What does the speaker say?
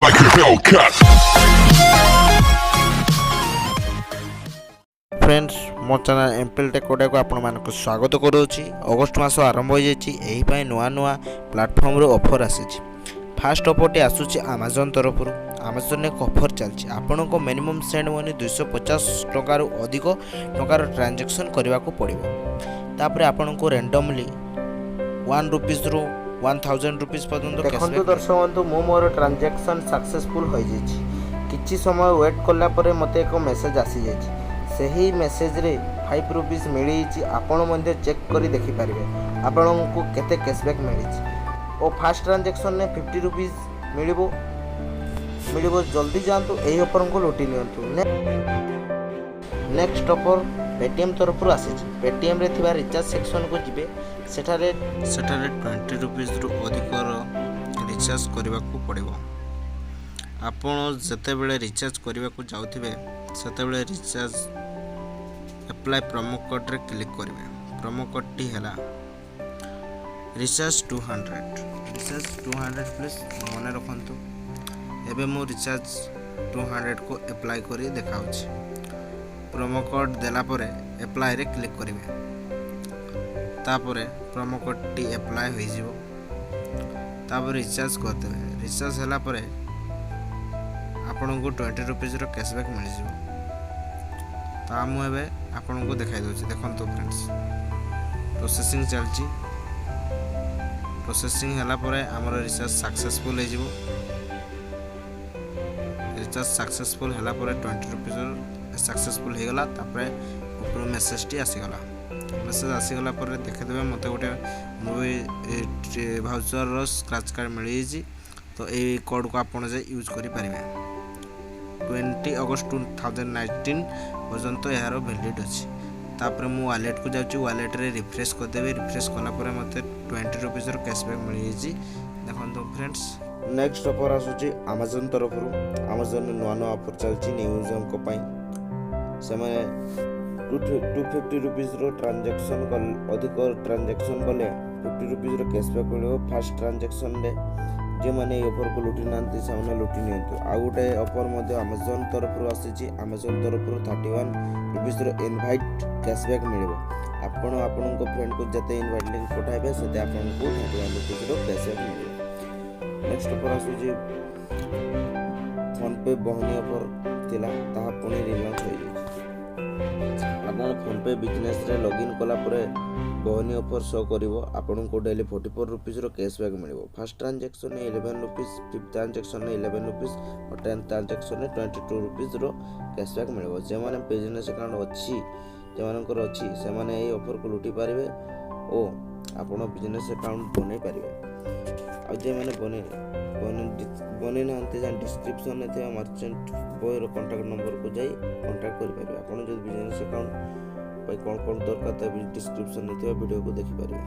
like a Hellcat. Friends मो channel MPL take कोडा को आपण मानक स्वागत करूची। अगस्त मास आरंभ हो जाइए एही पई नुआ नुआ प्लेटफॉर्म रो ऑफर आसीची। फास्ट ऑफर आसूची अमेजन तरफ अमेजन एक ऑफर चलची। आपण को मिनिमम सेंड मनी 250 टका रु अधिक टकार ट्रांजैक्शन करबा को पड़िबो। तापर आपण को रैंडमली 1 रुपीस रु 1000 रुपीस पर्यंत कैशबैक। दर्शक बंधु मो मोर ट्रांजैक्शन सक्सेसफुल हो जाइए। किछि समय वेट कला परे मते एक मेसेज आसी जाइए। सही मेसेज रे 5 रुपीस मिली। आपण मध्य चेक करी देखि पारिबे आपण को केते कैशबैक मिली। और फास्ट ट्रांजैक्शन ने 50 रुपीस मिलिबो। जल्दी जानतु एही ऑफर को लुटी नियंतु। नेक्स्ट ऑफर पेटीएम तरफ आसी। पेटीएम रे थिबा रिचार्ज सेक्शन को जिबे। सेठारे 20 रुपीस रु अधिक रिचार्ज करबा को पड़िबो। आपण जते बेले रिचार्ज करबा को जाउथिबे सेते बेले रिचार्ज अप्लाई प्रोमो कोड रे क्लिक करिवे। प्रोमो कोड टी हैला रिचार्ज 200 प्लस मने रखंतु। एबे मो रिचार्ज 200 को अप्लाई करी देखाउछि। प्रोमो कोड देला परे अप्लाई रे क्लिक करिवे। तापरे प्रोमो कोड टी अप्लाई होई जिवो। तापर रिचार्ज करदेबे। रिचार्ज हैला परे आपन को 20 रुपीस रो कैशबैक मिल जिवो। ता मु एबे आपन को देखाइ दोछि। देखंतु फ्रेंड्स प्रोसेसिंग चलची। प्रोसेसिंग हला परे हमर रिचार्ज सक्सेसफुल हे जिवो। रिचार्ज सक्सेसफुल हला परे 20 रुपीस सक्सेसफुल हे गला। तापरे ऊपर मेसेज टी आसी गला। मेसेज आसी गला परे देखै देबे मते गोटे मूवी भाउचर रो स्क्रैच कार्ड मिली जी। तो ए कोड को आपन जे यूज करि परिबे। 20 अगस्त 2019 पर्यंत यार वैलिड अच्छी। तापर मु वालेट को जाऊँ। वालेट रे रिफ्रेश कर देबे। रिफ्रेश कला परे मते 20 रुपीस रो कैशबैक मिली जी। देखंतु फ्रेंड्स नेक्स्ट ऑफर आसुची अमेजन तरफ। अमेजन नुआ नुआ ऑफर चलची न्यू यूजर को पई। से माने 250 रुपीस रो ट्रांजैक्शन अधिक ट्रांजैक्शन कले 50 रुपीस रो कैशबैक मिलिबो। फास्ट ट्रांजैक्शन रे जे माने ऑफर को लुटी नांती से माने लुटी नियंतु। आ गोटे ऑफर मध्ये अमेजन तरफ आसीची। अमेजन तरफ 31 रुपीस रो इनवाइट कैशबैक मिलिबो। आपन को फ्रेंड को जते इनवाइट लिंक पठाइबे सेते आपन को 31 रुपीस रो कैशबैक मिलिबो। नेक्स्ट ऑफर आसीची फोन पे बहनी ऑफर थिला ताहा पुनी रिलॉन्च होई जाय। आपन फोन पे बिजनेस रे लॉगिन कला परे बहनी ऑफर शो करिवो। आपन को डेली 44 रुपीस रो कैशबैक मिलिबो। फर्स्ट ट्रांजैक्शन ने 11 रुपीस, फिफ्थ ट्रांजैक्शन ने 11 रुपीस और 10th ट्रांजैक्शन ने 22 रुपीस रो कैशबैक मिलिबो। जे माने बिजनेस अकाउंट अछि जे मानकर अछि से माने ए ऑफर को लुटी पारिबे ओ आपन बिजनेस अकाउंट बनै पारिबे। आ जे माने बने नांते जान डिस्क्रिप्शन में थे मर्चेंट बॉय रो कांटेक्ट नंबर को जाई कांटेक्ट करि पारिबे। आपन जो बिजनेस अकाउंट भाई कौन दरकार डिस्क्रिप्शन में वीडियो को देखि पारिबे।